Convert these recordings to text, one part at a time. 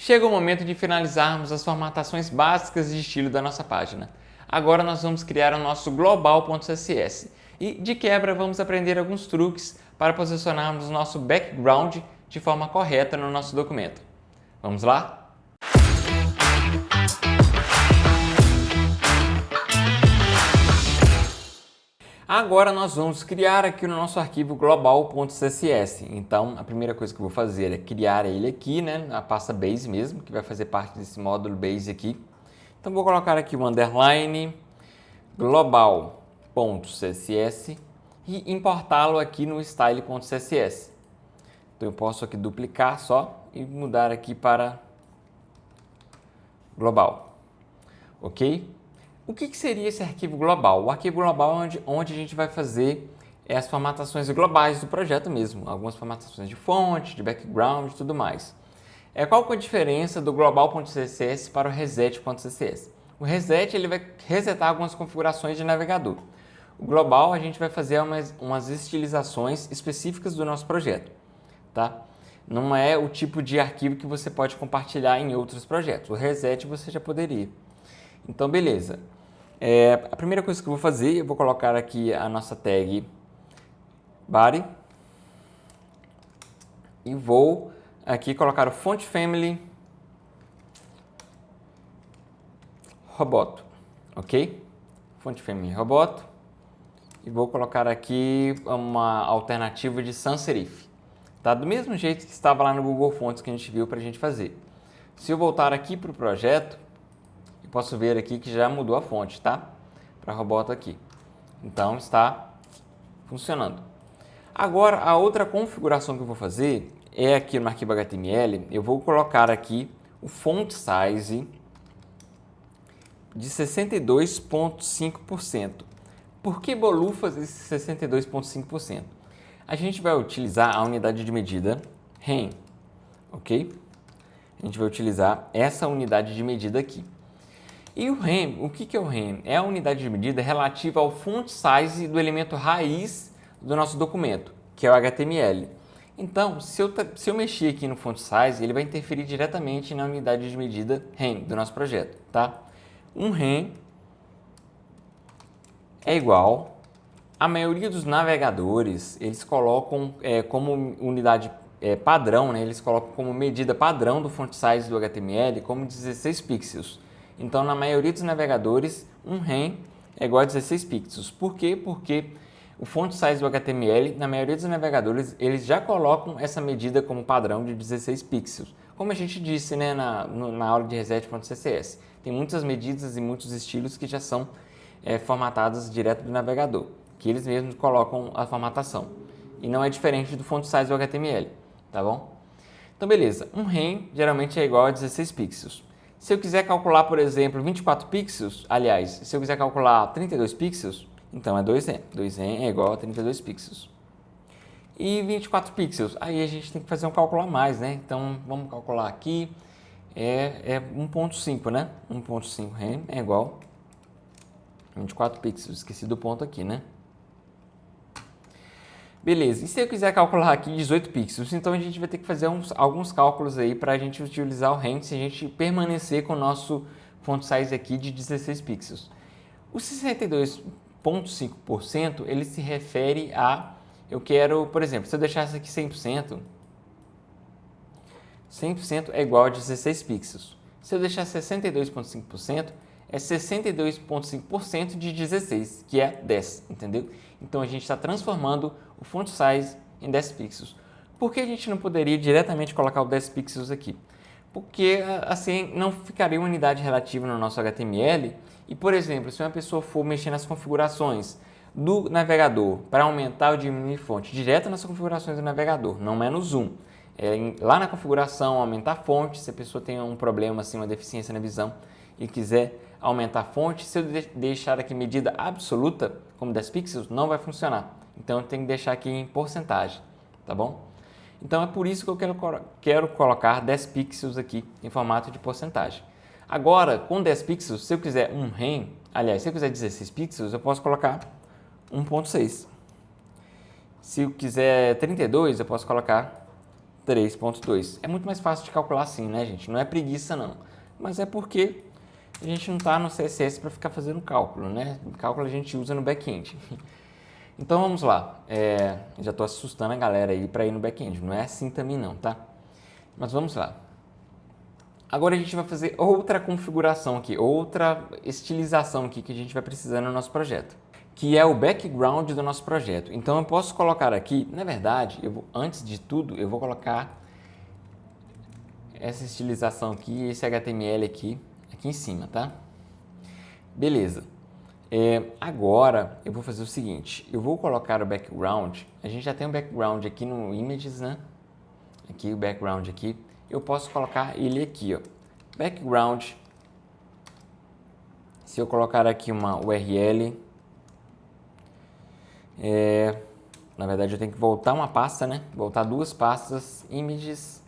Chega o momento de finalizarmos as formatações básicas de estilo da nossa página. Agora nós vamos criar o nosso global.css e, de quebra, vamos aprender alguns truques para posicionarmos o nosso background de forma correta no nosso documento. Vamos lá? Agora nós vamos criar aqui no nosso arquivo global.css. Então, a primeira coisa que eu vou fazer é criar ele aqui, né, na pasta base mesmo, que vai fazer parte desse módulo base aqui. Então, vou colocar aqui o underline global.css e importá-lo aqui no style.css. Então, eu posso aqui duplicar só e mudar aqui para global, ok? O que seria esse arquivo global? O arquivo global é onde a gente vai fazer as formatações globais do projeto mesmo, algumas formatações de fonte, de background e tudo mais. Qual que é a diferença do global.css para o reset.css? O reset ele vai resetar algumas configurações de navegador. O global a gente vai fazer umas estilizações específicas do nosso projeto, tá? Não é o tipo de arquivo que você pode compartilhar em outros projetos. O reset você já poderia. Então, beleza. A primeira coisa que eu vou fazer, eu vou colocar aqui a nossa tag body e vou aqui colocar o font family Roboto, ok? Font family Roboto e vou colocar aqui uma alternativa de sans serif, tá? Do mesmo jeito que estava lá no Google Fonts que a gente viu para a gente fazer. Se eu voltar aqui para o projeto, eu posso ver aqui que já mudou a fonte, tá? Para Roboto aqui. Então, está funcionando. Agora, a outra configuração que eu vou fazer é aqui no arquivo HTML, eu vou colocar aqui o font size de 62,5%. Por que bolufas esse 62,5%? A gente vai utilizar a unidade de medida rem, ok? A gente vai utilizar essa unidade de medida aqui. E o rem, o que é o rem? É a unidade de medida relativa ao font size do elemento raiz do nosso documento, que é o HTML. Então, se eu mexer aqui no font size, ele vai interferir diretamente na unidade de medida rem do nosso projeto, tá? Um rem é igual, a maioria dos navegadores, eles colocam como unidade padrão, né? Eles colocam como medida padrão do font size do HTML como 16 pixels. Então, na maioria dos navegadores, um rem é igual a 16 pixels. Por quê? Porque o font size do HTML, na maioria dos navegadores, eles já colocam essa medida como padrão de 16 pixels. Como a gente disse, né, na aula de reset.css. Tem muitas medidas e muitos estilos que já são formatados direto do navegador, que eles mesmos colocam a formatação. E não é diferente do font size do HTML, tá bom? Então, beleza. Um rem geralmente é igual a 16 pixels. Se eu quiser calcular, por exemplo, 24 pixels, aliás, se eu quiser calcular 32 pixels, então é 2rem. 2rem é igual a 32 pixels. E 24 pixels, aí a gente tem que fazer um cálculo a mais, né? Então, vamos calcular aqui, 1.5, né? 1.5 rem é igual a 24 pixels, esqueci do ponto aqui, né? Beleza, e se eu quiser calcular aqui 18 pixels, então a gente vai ter que fazer alguns cálculos aí para a gente utilizar o rem se a gente permanecer com o nosso font size aqui de 16 pixels. O 62,5% ele se refere a, eu quero, por exemplo, se eu deixasse aqui 100%, 100% é igual a 16 pixels. Se eu deixar 62,5%, é 62,5% de 16, que é 10, entendeu? Então, a gente está transformando o font size em 10 pixels. Por que a gente não poderia diretamente colocar o 10 pixels aqui? Porque, assim, não ficaria uma unidade relativa no nosso HTML. E, por exemplo, se uma pessoa for mexer nas configurações do navegador para aumentar ou diminuir fonte direto nas configurações do navegador, não é no zoom. Lá na configuração, aumentar a fonte, se a pessoa tem um problema, assim, uma deficiência na visão e quiser aumentar a fonte, se eu deixar aqui medida absoluta, como 10 pixels, não vai funcionar. Então, eu tenho que deixar aqui em porcentagem, tá bom? Então, é por isso que eu quero colocar 10 pixels aqui em formato de porcentagem. Agora, com 10 pixels, se eu quiser um rem, aliás, se eu quiser 16 pixels, eu posso colocar 1.6. Se eu quiser 32, eu posso colocar 3.2. É muito mais fácil de calcular assim, né, gente? Não é preguiça, não. Mas é porque a gente não está no CSS para ficar fazendo cálculo, né? Cálculo a gente usa no back-end. Então vamos lá. Já estou assustando a galera aí para ir no back-end. Não é assim também não, tá? Mas vamos lá. Agora a gente vai fazer outra configuração aqui, outra estilização aqui que a gente vai precisar no nosso projeto, que é o background do nosso projeto. Então eu posso colocar aqui, na verdade, antes de tudo, eu vou colocar essa estilização aqui, esse HTML aqui em cima, tá? Beleza. Agora eu vou fazer o seguinte, eu vou colocar o background, a gente já tem um background aqui no Images, né? Aqui o background aqui. Eu posso colocar ele aqui, ó, background. Se eu colocar aqui uma URL, na verdade eu tenho que voltar uma pasta, né? Voltar duas pastas, images,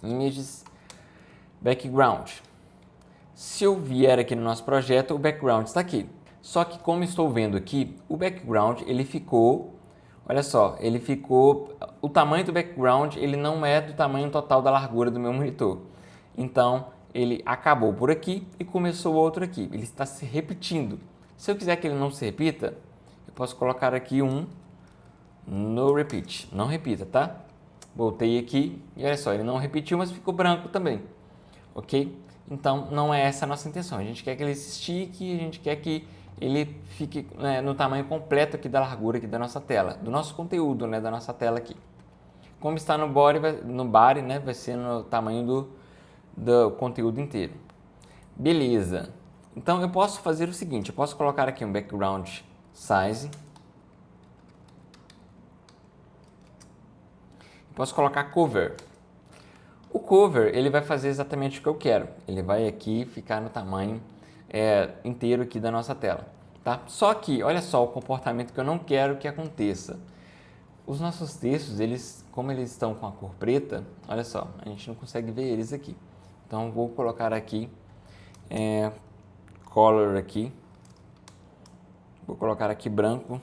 images, background. Se eu vier aqui no nosso projeto, o background está aqui. Só que como estou vendo aqui, o background ele ficou, olha só, o tamanho do background ele não é do tamanho total da largura do meu monitor. Então, ele acabou por aqui e começou outro aqui. Ele está se repetindo. Se eu quiser que ele não se repita, eu posso colocar aqui um no repeat. Não repita, tá? Voltei aqui e olha só, ele não repetiu, mas ficou branco também. Ok? Então, não é essa a nossa intenção. A gente quer que ele se estique, a gente quer que ele fique, né, no tamanho completo aqui da largura aqui da nossa tela, do nosso conteúdo, né, da nossa tela aqui. Como está no body, né, vai ser no tamanho do conteúdo inteiro. Beleza. Então, eu posso fazer o seguinte, eu posso colocar aqui um background size. Posso colocar cover. O cover, ele vai fazer exatamente o que eu quero. Ele vai aqui ficar no tamanho inteiro aqui da nossa tela, tá? Só que, olha só o comportamento que eu não quero que aconteça. Os nossos textos, como eles estão com a cor preta, olha só, a gente não consegue ver eles aqui. Então, vou colocar aqui, color aqui. Vou colocar aqui branco,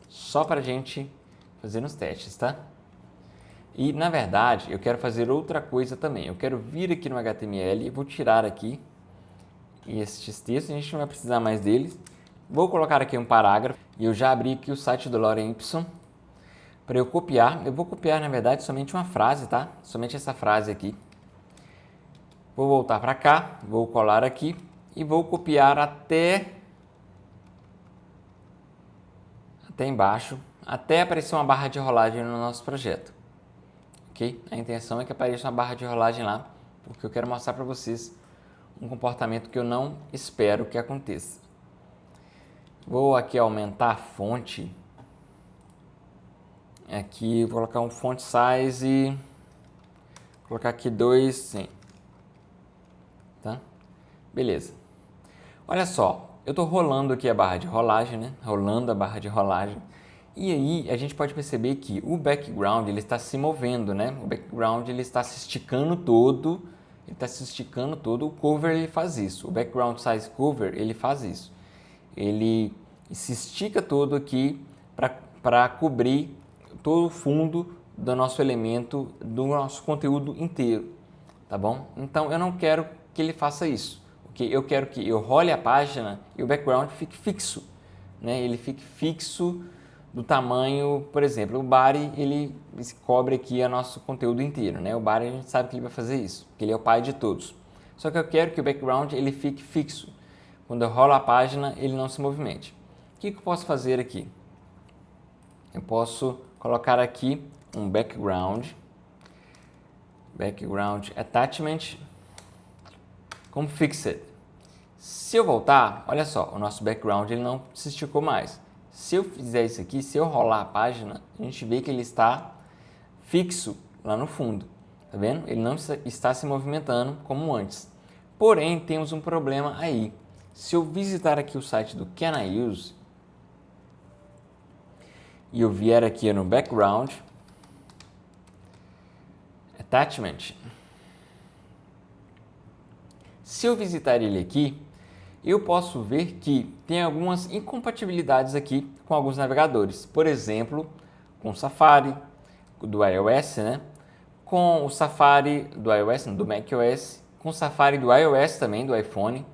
só para a gente fazer nos testes, tá? E, na verdade, eu quero fazer outra coisa também. Eu quero vir aqui no HTML e vou tirar aqui estes textos, a gente não vai precisar mais deles. Vou colocar aqui um parágrafo e eu já abri aqui o site do Lorem Ipsum para eu copiar. Eu vou copiar, na verdade, somente uma frase, tá? Somente essa frase aqui. Vou voltar para cá, vou colar aqui e vou copiar até embaixo, até aparecer uma barra de rolagem no nosso projeto. Ok? A intenção é que apareça uma barra de rolagem lá, porque eu quero mostrar para vocês um comportamento que eu não espero que aconteça. Vou aqui aumentar a fonte. Aqui vou colocar um font size, vou colocar aqui 2, sim. Tá? Beleza. Olha só, eu estou rolando aqui a barra de rolagem, né? Rolando a barra de rolagem. E aí a gente pode perceber que o background ele está se movendo, né? O background ele está se esticando todo, o cover ele faz isso, o background size cover ele faz isso. Ele se estica todo aqui para cobrir todo o fundo do nosso elemento, do nosso conteúdo inteiro, tá bom? Então eu não quero que ele faça isso, ok? Eu quero que eu role a página e o background fique fixo, né? Ele fique fixo do tamanho, por exemplo, o body ele cobre aqui o nosso conteúdo inteiro, né? O body a gente sabe que ele vai fazer isso, porque ele é o pai de todos. Só que eu quero que o background ele fique fixo. Quando eu rolo a página, ele não se movimente. O que eu posso fazer aqui? Eu posso colocar aqui um background attachment como fixed. Se eu voltar, olha só, o nosso background ele não se esticou mais. Se eu fizer isso aqui, se eu rolar a página, a gente vê que ele está fixo lá no fundo, tá vendo? Ele não está se movimentando como antes. Porém, temos um problema aí. Se eu visitar aqui o site do Can I Use e eu vier aqui no background attachment, se eu visitar ele aqui, eu posso ver que tem algumas incompatibilidades aqui com alguns navegadores. Por exemplo, com o Safari do iOS, né? Com o Safari do iOS, não, do macOS, com o Safari do iOS também, do iPhone,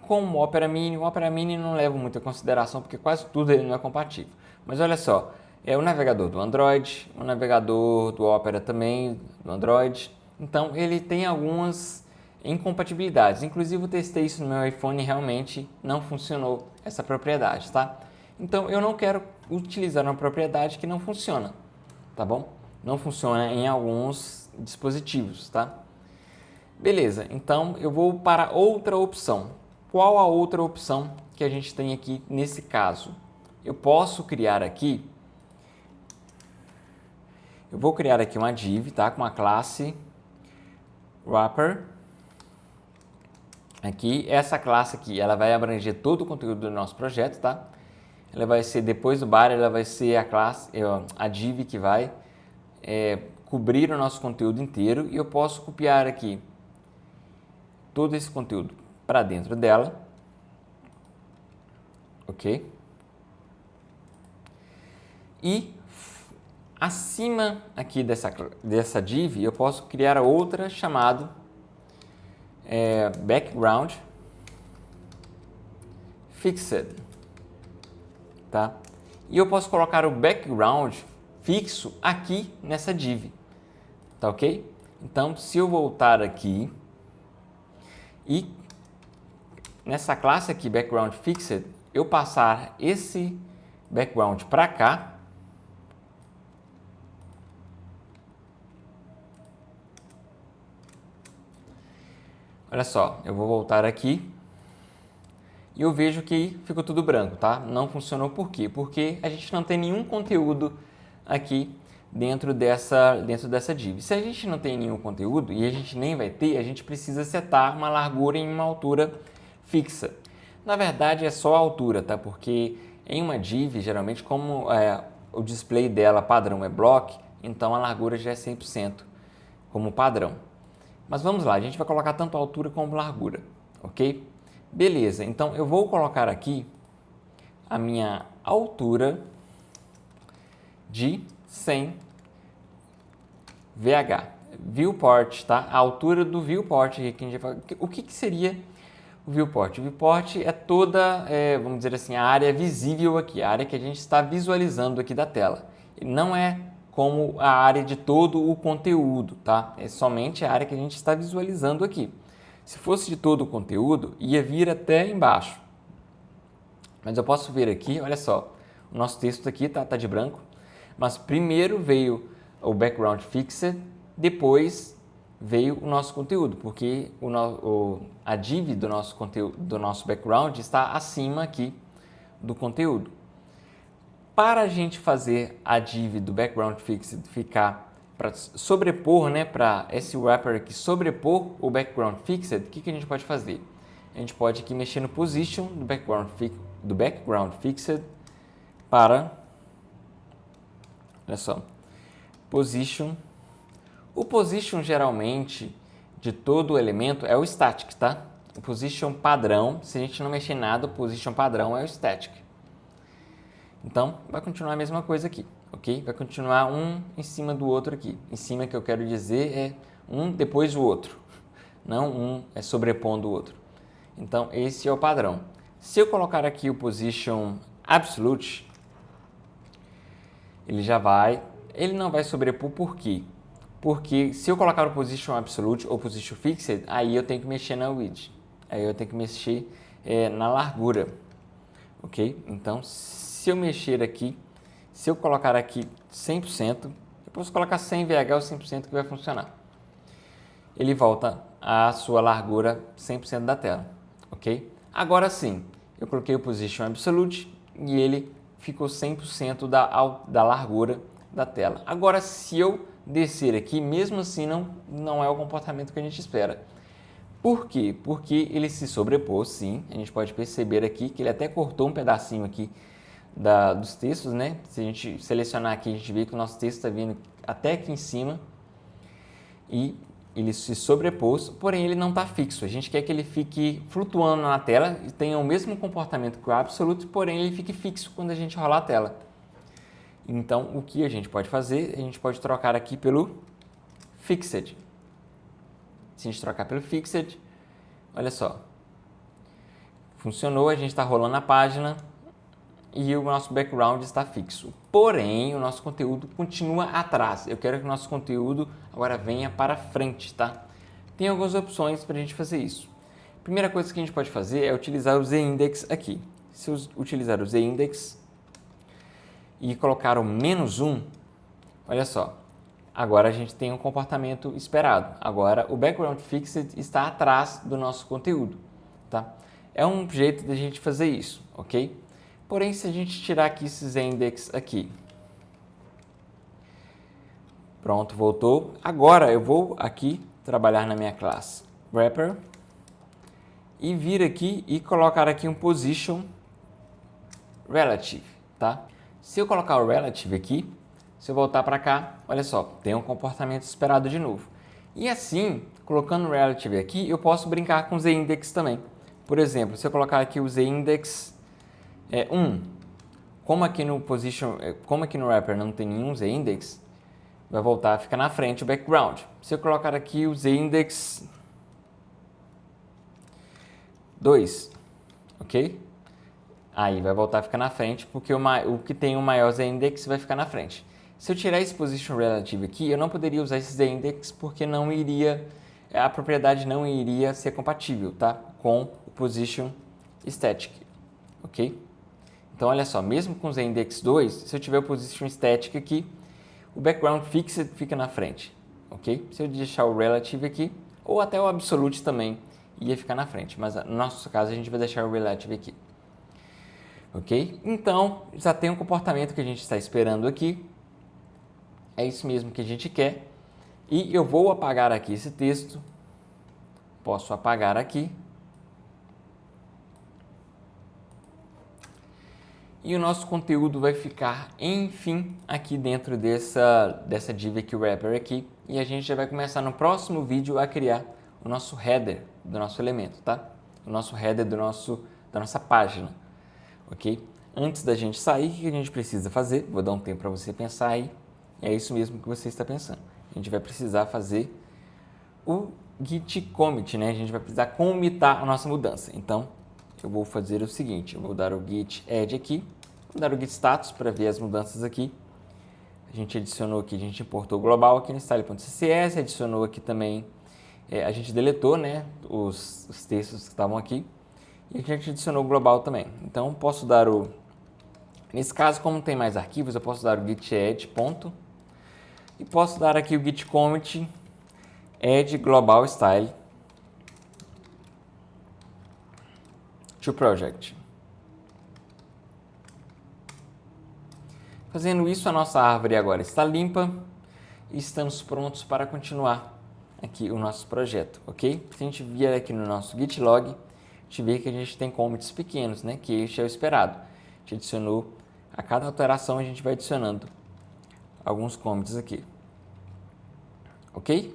com o Opera Mini. O Opera Mini não levo muito em consideração porque quase tudo ele não é compatível. Mas olha só, é o navegador do Android, o navegador do Opera também, do Android. Então ele tem algumas incompatibilidades. Inclusive eu testei isso no meu iPhone e realmente não funcionou essa propriedade, tá? Então eu não quero utilizar uma propriedade que não funciona, tá bom? Não funciona em alguns dispositivos, tá? Beleza, então eu vou para outra opção. Qual a outra opção que a gente tem aqui nesse caso? Eu posso criar aqui, eu vou criar aqui uma div, tá? Com uma classe wrapper. Aqui, essa classe aqui, ela vai abranger todo o conteúdo do nosso projeto, tá? Ela vai ser, depois do bar, ela vai ser a classe, a div que vai cobrir o nosso conteúdo inteiro, e eu posso copiar aqui todo esse conteúdo para dentro dela, ok? E acima aqui dessa div, eu posso criar outra chamada background fixed, tá? E eu posso colocar o background fixo aqui nessa div, tá ok? Então, se eu voltar aqui e nessa classe aqui, background fixed, eu passar esse background para cá, olha só, eu vou voltar aqui e eu vejo que ficou tudo branco, tá? Não funcionou por quê? Porque a gente não tem nenhum conteúdo aqui dentro dessa div. Se a gente não tem nenhum conteúdo, e a gente nem vai ter, a gente precisa setar uma largura em uma altura fixa. Na verdade é só a altura, tá? Porque em uma div, geralmente, como o display dela padrão é block, então a largura já é 100% como padrão. Mas vamos lá, a gente vai colocar tanto altura como largura, ok? Beleza, então eu vou colocar aqui a minha altura de 100 VH, viewport, tá? A altura do viewport. O que seria o viewport? O viewport é toda, vamos dizer assim, a área visível aqui, a área que a gente está visualizando aqui da tela. Não é como a área de todo o conteúdo, tá? É somente a área que a gente está visualizando aqui. Se fosse de todo o conteúdo, ia vir até embaixo. Mas eu posso ver aqui, olha só, o nosso texto aqui tá de branco, mas primeiro veio o background fixed, depois veio o nosso conteúdo, porque a div do nosso conteúdo, do nosso background está acima aqui do conteúdo. Para a gente fazer a div do background fixed ficar para sobrepor, né, para esse wrapper aqui sobrepor o background fixed, o que a gente pode fazer? A gente pode aqui mexer no position do background fixed para, olha só, position. O position geralmente de todo o elemento é o static, tá? O position padrão, se a gente não mexer em nada, o position padrão é o static. Então, vai continuar a mesma coisa aqui, ok? Vai continuar um em cima do outro aqui. Em cima, que eu quero dizer, é um depois do outro, não um é sobrepondo o outro. Então, esse é o padrão. Se eu colocar aqui o position absolute, ele não vai sobrepor. Por quê? Porque se eu colocar o position absolute ou position fixed, aí eu tenho que mexer na width, aí eu tenho que mexer na largura, ok? Então, se eu mexer aqui, se eu colocar aqui 100%, eu posso colocar 100 VH ou 100% que vai funcionar. Ele volta à sua largura 100% da tela, ok? Agora sim, eu coloquei o position absolute e ele ficou 100% da largura da tela. Agora, se eu descer aqui, mesmo assim não é o comportamento que a gente espera. Por quê? Porque ele se sobrepôs, sim. A gente pode perceber aqui que ele até cortou um pedacinho aqui dos textos, né? Se a gente selecionar aqui, a gente vê que o nosso texto está vindo até aqui em cima e ele se sobrepôs, porém ele não está fixo. A gente quer que ele fique flutuando na tela e tenha o mesmo comportamento que o absolute, porém ele fique fixo quando a gente rolar a tela. Então, o que a gente pode fazer? A gente pode trocar aqui pelo Fixed. Se a gente trocar pelo Fixed, olha só, funcionou, a gente está rolando a página e o nosso background está fixo. Porém, o nosso conteúdo continua atrás. Eu quero que o nosso conteúdo agora venha para frente, tá? Tem algumas opções para a gente fazer isso. A primeira coisa que a gente pode fazer é utilizar o Z-index aqui. Se eu utilizar o Z-index e colocar o -1, olha só, agora a gente tem um comportamento esperado. Agora o background fixed está atrás do nosso conteúdo, tá? É um jeito de a gente fazer isso, ok? Porém, se a gente tirar aqui esse Z-index aqui, pronto, voltou. Agora eu vou aqui trabalhar na minha classe wrapper e vir aqui e colocar aqui um position relative, tá? Se eu colocar o relative aqui, se eu voltar para cá, olha só, tem um comportamento esperado de novo. E assim, colocando o relative aqui, eu posso brincar com o Z-index também. Por exemplo, se eu colocar aqui o Z-index 1, como aqui no wrapper não tem nenhum Z-index, vai voltar a ficar na frente o background. Se eu colocar aqui o Z-index 2, ok? Aí vai voltar a ficar na frente, porque o que tem o maior Z-index vai ficar na frente. Se eu tirar esse position relative aqui, eu não poderia usar esse Z-index porque não iria, a propriedade não iria ser compatível, tá? Com o position static, ok? Então, olha só, mesmo com o Z-index 2, se eu tiver o position static aqui, o background fixed fica na frente, ok? Se eu deixar o relative aqui, ou até o absolute também ia ficar na frente, mas no nosso caso a gente vai deixar o relative aqui, ok? Então, já tem um comportamento que a gente está esperando aqui, é isso mesmo que a gente quer, e eu vou apagar aqui esse texto, posso apagar aqui, e o nosso conteúdo vai ficar, enfim, aqui dentro dessa div aqui, wrapper aqui, e a gente já vai começar no próximo vídeo a criar o nosso header do nosso elemento, tá? O nosso header da nossa página, ok? Antes da gente sair, o que a gente precisa fazer? Vou dar um tempo para você pensar aí, é isso mesmo que você está pensando. A gente vai precisar fazer o git commit, né? A gente vai precisar commitar a nossa mudança. Então, eu vou fazer o seguinte, eu vou dar o git add aqui, vou dar o git status para ver as mudanças aqui. A gente adicionou aqui, a gente importou o global aqui no style.css, adicionou aqui também, a gente deletou, né, os textos que estavam aqui, e a gente adicionou o global também. Então, posso dar nesse caso, como tem mais arquivos, eu posso dar o git add ponto, e posso dar aqui o git commit add global style to project. Fazendo isso, a nossa árvore agora está limpa e estamos prontos para continuar aqui o nosso projeto, ok? Se a gente vier aqui no nosso git log, a gente vê que a gente tem commits pequenos, né? Que este é o esperado. A gente adicionou, a cada alteração a gente vai adicionando alguns commits aqui, ok?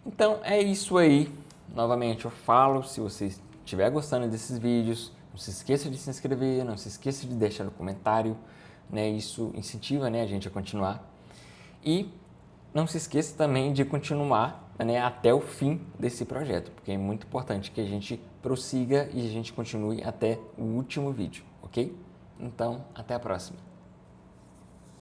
Então é isso aí. Novamente eu falo, se você estiver gostando desses vídeos, não se esqueça de se inscrever, não se esqueça de deixar um comentário, né? Isso incentiva, né, a gente a continuar. E não se esqueça também de continuar, né, até o fim desse projeto, porque é muito importante que a gente prossiga e a gente continue até o último vídeo, ok? Então, até a próxima.